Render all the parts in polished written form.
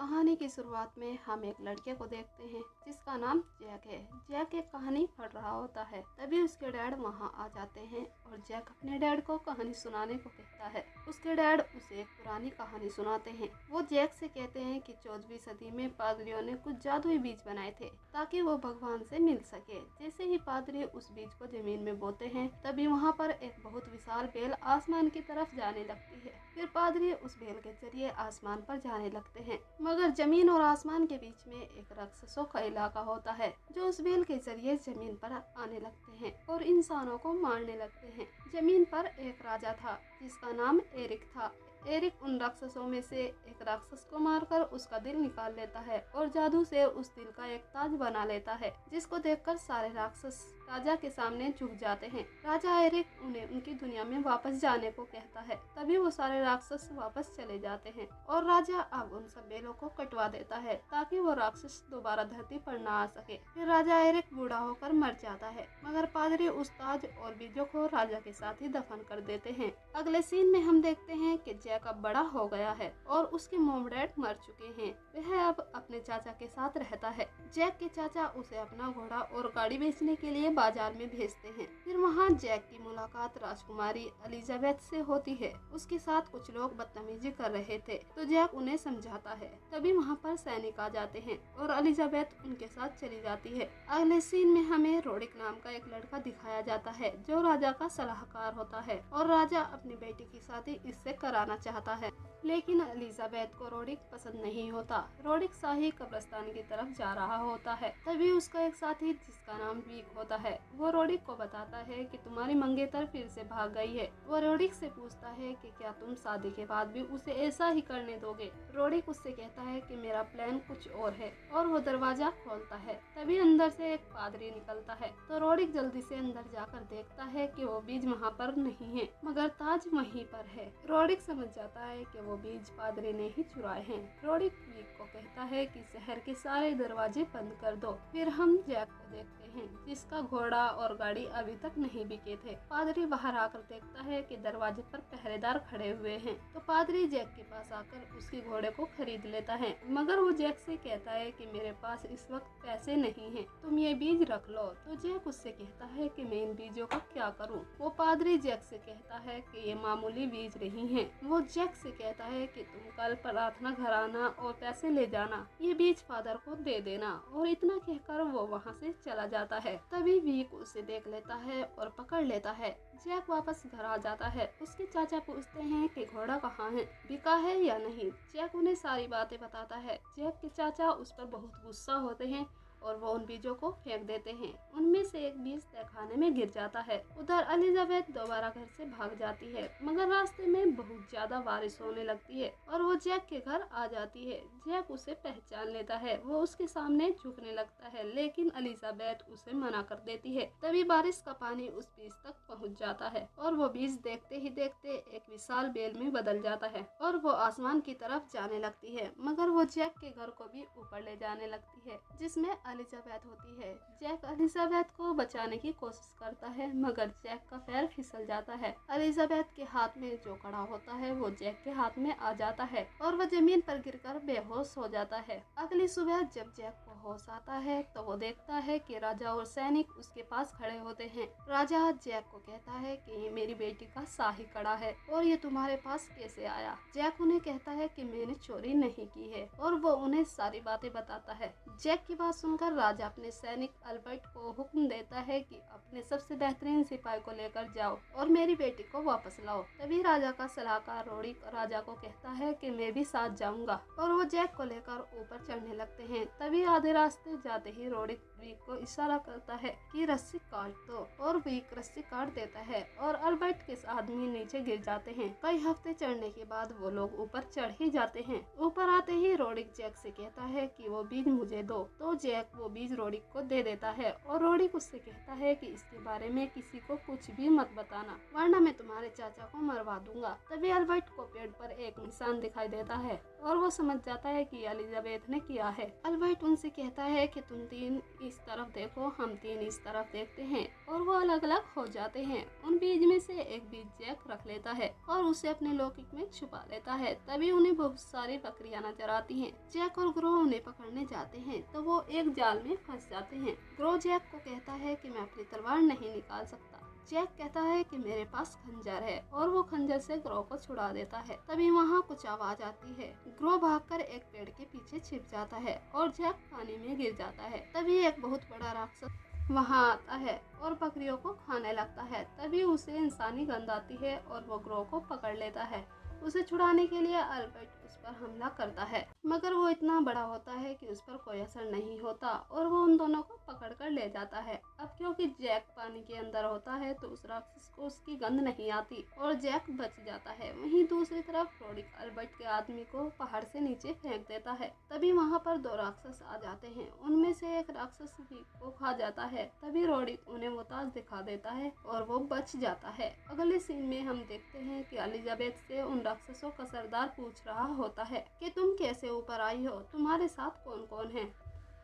कहानी की शुरुआत में हम एक लड़के को देखते हैं जिसका नाम जैक है। जैक एक कहानी पढ़ रहा होता है, तभी उसके डैड वहां आ जाते हैं और जैक अपने डैड को कहानी सुनाने को कहता है। उसके डैड उसे एक पुरानी कहानी सुनाते हैं। वो जैक से कहते हैं कि 14वीं सदी में पादरियों ने कुछ जादुई बीज बनाए थे ताकि वो भगवान से मिल सके। जैसे ही पादरी उस बीज को जमीन में बोते हैं, तभी वहाँ पर एक बहुत विशाल बेल आसमान की तरफ जाने लगती है। फिर पादरी उस बेल के जरिए आसमान पर जाने लगते हैं, मगर जमीन और आसमान के बीच में एक राक्षसों का इलाका होता है जो उस बेल के जरिए जमीन पर आने लगते हैं और इंसानों को मारने लगते हैं। जमीन पर एक राजा था जिसका नाम एरिक था। एरिक उन राक्षसों में से एक राक्षस को मारकर उसका दिल निकाल लेता है और जादू से उस दिल का एक ताज बना लेता है, जिसको देखकर सारे राक्षस राजा के सामने झुक जाते हैं। राजा एरिक उन्हें उनकी दुनिया में वापस जाने को कहता है। तभी वो सारे राक्षस वापस चले जाते हैं और राजा अब उन सब बेलों को कटवा देता है ताकि वो राक्षस दोबारा धरती पर ना आ सके। फिर राजा एरिक बूढ़ा होकर मर जाता है, मगर पादरी उस ताज और बीजों को राजा के साथ ही दफन कर देते हैं। अगले सीन में हम देखते हैं कि जैक अब बड़ा हो गया है और उसके मॉम डैड मर चुके हैं। वह अब अपने चाचा के साथ रहता है। जैक के चाचा उसे अपना घोड़ा और गाड़ी बेचने के लिए बाजार में भेजते हैं। फिर वहाँ जैक की मुलाकात राजकुमारी एलिजाबेथ से होती है। उसके साथ कुछ लोग बदतमीजी कर रहे थे तो जैक उन्हें समझाता है। तभी वहाँ पर सैनिक आ जाते हैं और एलिजाबेथ उनके साथ चली जाती है। अगले सीन में हमें रोडिक नाम का एक लड़का दिखाया जाता है जो राजा का सलाहकार होता है और राजा अपनी बेटी की शादी इससे कराना चाहता है, लेकिन एलिजाबेथ को रोडिक पसंद नहीं होता। रोडिक शाही कब्रिस्तान की तरफ जा रहा होता है। तभी उसका एक साथी जिसका नाम वीक होता है, वो रोडिक को बताता है कि तुम्हारी मंगेतर फिर से भाग गई है। वो रोडिक से पूछता है कि क्या तुम शादी के बाद भी उसे ऐसा ही करने दोगे। रोडिक उससे कहता है कि मेरा प्लान कुछ और है और वो दरवाजा खोलता है। तभी अंदर से एक पादरी निकलता है तो रोडिक जल्दी से अंदर जाकर देखता है कि वो बीज वहाँ पर नहीं है, मगर ताज वहीं पर है। रोडिक समझ जाता है कि वो बीज पादरी ने ही चुराए हैं। रोडिक वीक को कहता है कि शहर के सारे दरवाजे बंद कर दो। फिर हम जैक को देखते हैं जिसका घोड़ा और गाड़ी अभी तक नहीं बिके थे। पादरी बाहर आकर देखता है कि दरवाजे पर पहरेदार खड़े हुए हैं, तो पादरी जैक के पास आकर उसके घोड़े को खरीद लेता है, मगर वो जैक से कहता है कि मेरे पास इस वक्त पैसे नहीं हैं, तुम ये बीज रख लो। तो जैक उससे कहता है कि मैं इन बीजों का क्या करूं। वो पादरी जैक से कहता है कि ये मामूली बीज नहीं हैं। वो जैक से कहता है कि तुम कल प्रार्थना घर आना और पैसे ले जाना, ये बीज फादर को दे देना। और इतना कहकर वो वहाँ से चला जाता है। तभी वीक उसे देख लेता है और पकड़ लेता है। जैक वापस घर आ जाता है। उसके चाचा पूछते हैं कि घोड़ा कहाँ है, बिका है या नहीं। जैक उन्हें सारी बातें बताता है। जैक के चाचा उस पर बहुत गुस्सा होते हैं और वो उन बीजों को फेंक देते हैं। उनमें से एक बीज तहखाने में गिर जाता है। उधर एलिजाबेथ दोबारा घर से भाग जाती है, मगर रास्ते में बहुत ज्यादा बारिश होने लगती है और वो जैक के घर आ जाती है। जैक उसे पहचान लेता है। वो उसके सामने झुकने लगता है, लेकिन एलिजाबेथ उसे मना कर देती है। तभी बारिश का पानी उस बीज तक पहुंच जाता है और वो बीज देखते ही देखते एक विशाल बेल में बदल जाता है और वो आसमान की तरफ जाने लगती है, मगर वो जैक के घर को भी ऊपर ले जाने लगती है जिसमें एलिजाबेथ होती है। जैक एलिजाबेथ को बचाने की कोशिश करता है, मगर जैक का पैर फिसल जाता है। एलिजाबेथ के हाथ में जो कड़ा होता है वो जैक के हाथ में आ जाता है और वह जमीन पर गिरकर बेहोश हो जाता है। अगली सुबह जब जैक को होश आता है तो वो देखता है कि राजा और सैनिक उसके पास खड़े होते हैं। राजा जैक को कहता है कि ये मेरी बेटी का शाही कड़ा है और ये तुम्हारे पास कैसे आया। जैक उन्हें कहता है कि मैंने चोरी नहीं की है और वो उन्हें सारी बातें बताता है। जैक की बात सुनकर राजा अपने सैनिक अल्बर्ट को हुक्म देता है कि अपने सबसे बेहतरीन सिपाही को लेकर जाओ और मेरी बेटी को वापस लाओ। तभी राजा का सलाहकार रोडिक राजा को कहता है कि मैं भी साथ जाऊंगा और वो जैक को लेकर ऊपर चढ़ने लगते हैं। तभी आधे रास्ते जाते ही रोडिक वीक को इशारा करता है कि रस्सी काट दो और वीक रस्सी काट देता है और अल्बर्ट के आदमी नीचे गिर जाते हैं। कई हफ्ते चढ़ने के बाद वो लोग ऊपर चढ़ ही जाते हैं। ऊपर आते ही रोडिक जैक से कहता है कि वो बीज मुझे दो, तो जैक वो बीज रोडिक को दे देता है और रोडिक उससे कहता है कि इसके बारे में किसी को कुछ भी मत बताना, वरना मैं तुम्हारे चाचा को मरवा दूंगा। तभी अल्बर्ट को पेड़ पर एक निशान दिखाई देता है और वो समझ जाता है कि एलिजाबेथ ने किया है। अल्बर्ट उनसे कहता है कि तुम तीन इस तरफ देखो, हम तीन इस तरफ देखते हैं और वो अलग अलग हो जाते हैं। उन बीज में से एक बीज जैक रख लेता है और उसे अपने लौकिक में छुपा लेता है। तभी उन्हें बहुत सारी बकरियां नजर आती हैं। जैक और ग्रो उन्हें पकड़ने जाते हैं तो वो एक जाल में फंस जाते हैं। ग्रो जैक को कहता है कि मैं अपनी तलवार नहीं निकाल सकता। जैक कहता है कि मेरे पास खंजर है और वो खंजर से ग्रो को छुड़ा देता है। तभी वहाँ कुछ आवाज आती है। ग्रो भागकर एक पेड़ के पीछे छिप जाता है और जैक पानी में गिर जाता है। तभी एक बहुत बड़ा राक्षस वहाँ आता है और बकरियों को खाने लगता है। तभी उसे इंसानी गंध आती है और वो ग्रो को पकड़ लेता है। उसे छुड़ाने के लिए अल्बर्ट उस पर हमला करता है, मगर वो इतना बड़ा होता है कि उस पर कोई असर नहीं होता और वो उन दोनों को पकड़ कर ले जाता है। अब क्योंकि जैक पानी के अंदर होता है तो उस राक्षस को उसकी गंध नहीं आती और जैक बच जाता है। वहीं दूसरी तरफ रोडिक अल्बर्ट के आदमी को पहाड़ से नीचे फेंक देता है। तभी वहाँ पर दो राक्षस आ जाते हैं। उनमें से एक राक्षस भी को खा जाता है। तभी रोडिक उन्हें वो ताज दिखा देता है और वो बच जाता है। अगले सीन में हम देखते हैं कि एलिजाबेथ से उन राक्षसों का सरदार पूछ रहा होता है कि तुम कैसे ऊपर आई हो, तुम्हारे साथ कौन कौन है।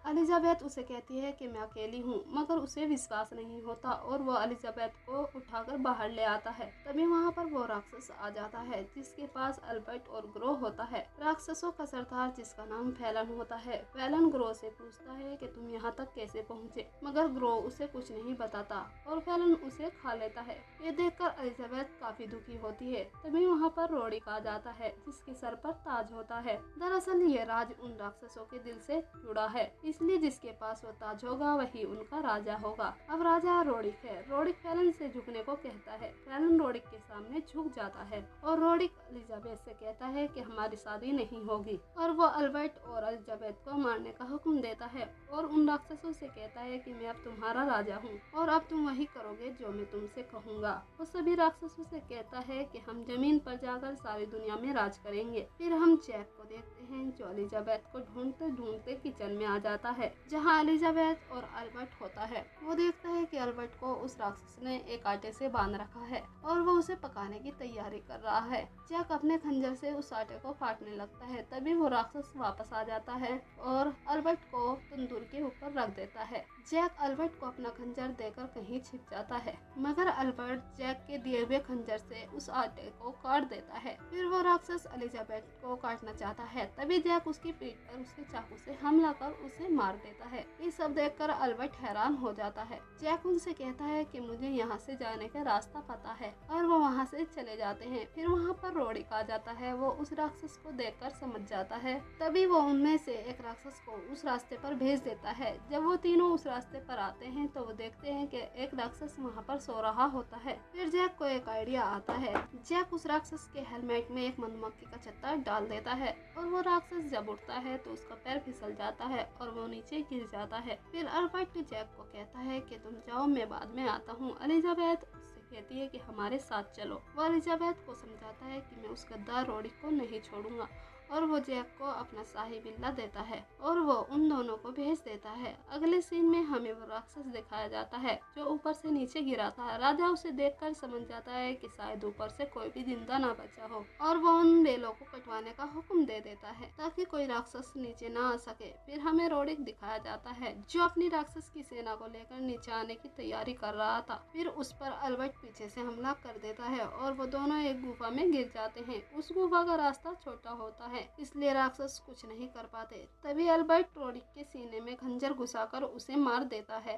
एलिजाबेथ उसे कहती है कि मैं अकेली हूँ, मगर उसे विश्वास नहीं होता और वो एलिजाबेथ को उठाकर बाहर ले आता है। तभी वहाँ पर वो राक्षस आ जाता है जिसके पास अल्बर्ट और ग्रो होता है। राक्षसों का सरदार जिसका नाम फैलन होता है। फैलन ग्रो से पूछता है कि तुम यहाँ तक कैसे पहुँचे, मगर ग्रो उसे कुछ नहीं बताता और फैलन उसे खा लेता है। ये देखकर एलिजाबेथ काफी दुखी होती है। तभी वहाँ पर रोडिक आ जाता है जिसके सर पर ताज होता है। दरअसल ये राज उन राक्षसों के दिल से जुड़ा है, इसलिए जिसके पास वो ताज होगा वही उनका राजा होगा। अब राजा रोडिक है। रोडिक फैलन से झुकने को कहता है। फैलन रोडिक के सामने झुक जाता है और रोडिक एलिजाबेथ से कहता है कि हमारी शादी नहीं होगी और वो अल्बर्ट और एलिजाबेथ को मारने का हुक्म देता है और उन राक्षसों से कहता है कि मैं अब तुम्हारा राजा हूँ और अब तुम वही करोगे जो मैं तुमसे कहूँगा। वो सभी राक्षसों से कहता है कि हम जमीन पर जाकर सारी दुनिया में राज करेंगे। फिर हम जैक को देखते हैं जो एलिजाबेथ को ढूंढते ढूंढते किचन में आ जाता है जहाँ एलिजाबेथ और अल्बर्ट होता है। वो देखता है कि अल्बर्ट को उस राक्षस ने एक आटे से बांध रखा है और वो उसे पकाने की तैयारी कर रहा है। जैक अपने खंजर से उस आटे को काटने लगता है। तभी वो राक्षस वापस आ जाता है और अल्बर्ट को तंदूर के ऊपर रख देता है। जैक अल्बर्ट को अपना खंजर देकर कहीं छिप जाता है, मगर अल्बर्ट जैक के दिए हुए खंजर से उस आटे को काट देता है। फिर वो राक्षस एलिजाबेथ को काटना चाहता है। तभी जैक उसकी पीठ पर उसके चाकू से हमला कर उसे मार देता है। ये सब देखकर अल्बर्ट हैरान हो जाता है। जैक उनसे कहता है कि मुझे यहाँ से जाने का रास्ता पता है और वो वहाँ से चले जाते हैं। फिर वहाँ पर रोडिक आ जाता है। वो उस राक्षस को देखकर समझ जाता है। तभी वो उनमें से एक राक्षस को उस रास्ते पर भेज देता है। जब वो तीनों उस रास्ते पर आते हैं तो वो देखते हैं कि एक राक्षस वहाँ पर सो रहा होता है। फिर जैक को एक आइडिया आता है। जैक उस राक्षस के हेलमेट में एक मधुमक्खी का छत्ता डाल देता है और वो राक्षस जब उठता है तो उसका पैर फिसल जाता है और वो नीचे गिर जाता है। फिर अल्बर्ट जैक को कहता है कि तुम जाओ, मैं बाद में आता हूँ। एलिजाबेथ उससे कहती है कि हमारे साथ चलो। वो एलिजाबेथ को समझाता है कि मैं उस गद्दार रोडिक को नहीं छोड़ूंगा और वो जैक को अपना शाही बिल्ला देता है और वो उन दोनों को भेज देता है। अगले सीन में हमें वो राक्षस दिखाया जाता है जो ऊपर से नीचे गिरा था। राजा उसे देखकर समझ जाता है कि शायद ऊपर से कोई भी जिंदा ना बचा हो और वो उन बेलों को कटवाने का हुक्म दे देता है ताकि कोई राक्षस नीचे ना आ सके। फिर हमें रोडिक दिखाया जाता है जो अपनी राक्षस की सेना को लेकर नीचे आने की तैयारी कर रहा था। फिर उस पर अल्बर्ट पीछे से हमला कर देता है और वो दोनों एक गुफा में गिर जाते हैं। उस गुफा का रास्ता छोटा होता है, इसलिए राक्षस कुछ नहीं कर पाते। तभी अल्बर्ट रोडिक के सीने में खंजर घुसाकर उसे मार देता है।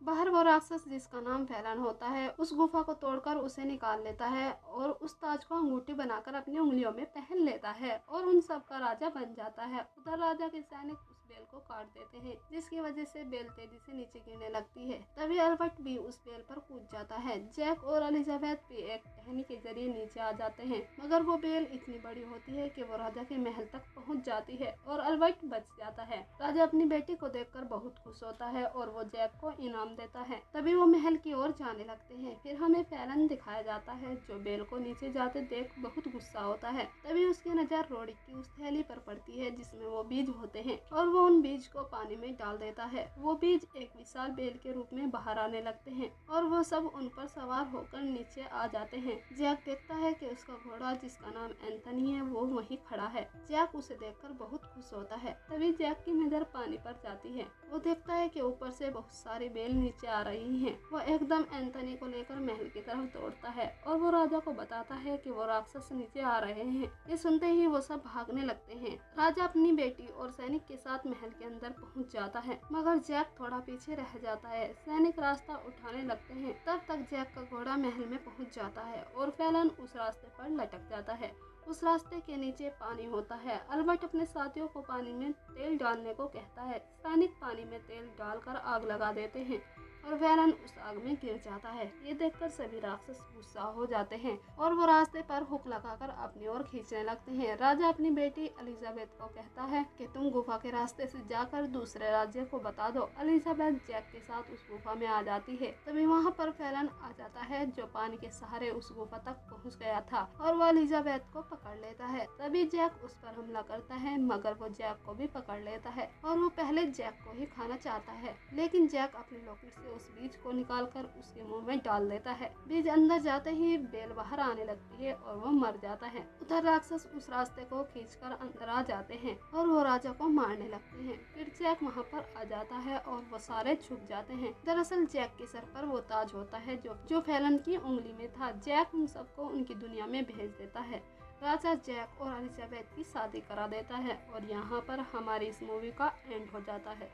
बाहर वो राक्षस जिसका नाम फैलन होता है उस गुफा को तोड़कर उसे निकाल लेता है और उस ताज को अंगूठी बनाकर अपनी उंगलियों में पहन लेता है और उन सब का राजा बन जाता है। उधर राजा के सैनिक उस बेल को काट देते हैं जिसकी वजह से बेल तेजी से नीचे गिरने लगती है। तभी अल्बर्ट भी उस बेल पर कूद जाता है। जैक और एलिजाबेथ भी एक टहनी के जरिए नीचे आ जाते हैं, मगर वो बेल इतनी बड़ी होती है कि वो राजा के महल तक पहुंच जाती है और अल्बर्ट बच जाता है। राजा अपनी बेटी को देखकर बहुत खुश होता है और वो जैक को इनाम देता है। तभी वो महल की ओर जाने लगते हैं। फिर हमें फैलन दिखाया जाता है जो बेल को नीचे जाते देख बहुत गुस्सा होता है। तभी उसकी नजर रोडिक की उस थैली पर पड़ती है जिसमें वो बीज होते हैं और वो उन बीज को पानी में डाल देता है। वो बीज एक विशाल बेल के रूप में बाहर आने लगते हैं और वो सब उन पर सवार होकर नीचे आ जाते हैं। जैक देखता है कि उसका घोड़ा जिसका नाम एंथनी है वो वहीं खड़ा है। जैक उसे देखकर बहुत खुश होता है। तभी जैक की नजर पानी पर जाती है। वो देखता है कि ऊपर से बहुत सारी बेल नीचे आ रही हैं। वो एकदम एंथनी को लेकर महल की तरफ दौड़ता है और वो राजा को बताता है कि वो राक्षस नीचे आ रहे हैं। ये सुनते ही वो सब भागने लगते हैं। राजा अपनी बेटी और सैनिक के साथ महल के अंदर पहुंच जाता है, मगर जैक थोड़ा पीछे रह जाता है। सैनिक रास्ता उठाने लगते हैं, तब तक जैक का घोड़ा महल में पहुंच जाता है और फैलन उस रास्ते पर लटक जाता है। उस रास्ते के नीचे पानी होता है। अल्बर्ट अपने साथियों को पानी में तेल डालने को कहता है। सैनिक पानी में तेल डालकर आग लगा देते हैं और फैलन उस आग में गिर जाता है। ये देखकर सभी राक्षस गुस्सा हो जाते हैं और वो रास्ते पर हुक लगाकर अपनी ओर खींचने लगते हैं। राजा अपनी बेटी एलिजाबेथ को कहता है कि तुम गुफा के रास्ते से जाकर दूसरे राज्य को बता दो। एलिजाबेथ जैक के साथ उस गुफा में आ जाती है। तभी वहाँ पर फैलन आ जाता है, जो पानी के सहारे उस गुफा तक पहुँच गया था, और वो एलिजाबेथ को पकड़ लेता है। तभी जैक उस पर हमला करता है, मगर वो जैक को भी पकड़ लेता है और वो पहले जैक को ही खाना चाहता है, लेकिन जैक अपनी लोकड़ी से उस बीज को निकालकर उसके मुंह में डाल देता है। बीज अंदर जाते ही बेल बाहर आने लगती है और वो मर जाता है। उधर राक्षस उस रास्ते को खींचकर अंदर आ जाते हैं और वो राजा को मारने लगते हैं। फिर जैक वहाँ पर आ जाता है और वो सारे छुप जाते हैं। दरअसल जैक के सर पर वो ताज होता है जो फैलन की उंगली में था। जैक उन सबको उनकी दुनिया में भेज देता है। राजा जैक और एलिजाबेथ की शादी करा देता है और यहाँ पर हमारी इस मूवी का एंड हो जाता है।